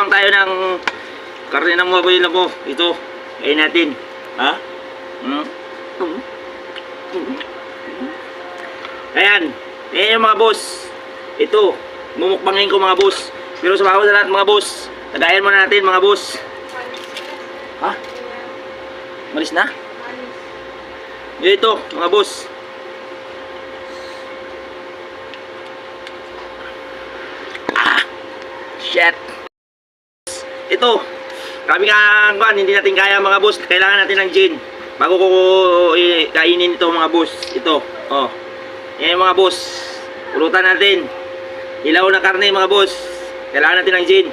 magmumukbang tayo ng karne ng baboy na po. Ito, kain natin. Ha? Ayan. Ayan yung mga boss. Ito, mumukbangin ko mga boss. Pero sa bawat lahat mga boss, tagayan muna natin mga boss. Ha? Malis na? Ito, mga boss. Shit. Ito. Kami kang kuan, hindi natin kaya mga boss. Kailangan natin ng gin. Bago ko kainin ito mga boss. Ito. Oh. Yan mga boss. Pulutan natin. Ilaw na karne mga boss. Kailangan natin ng gin.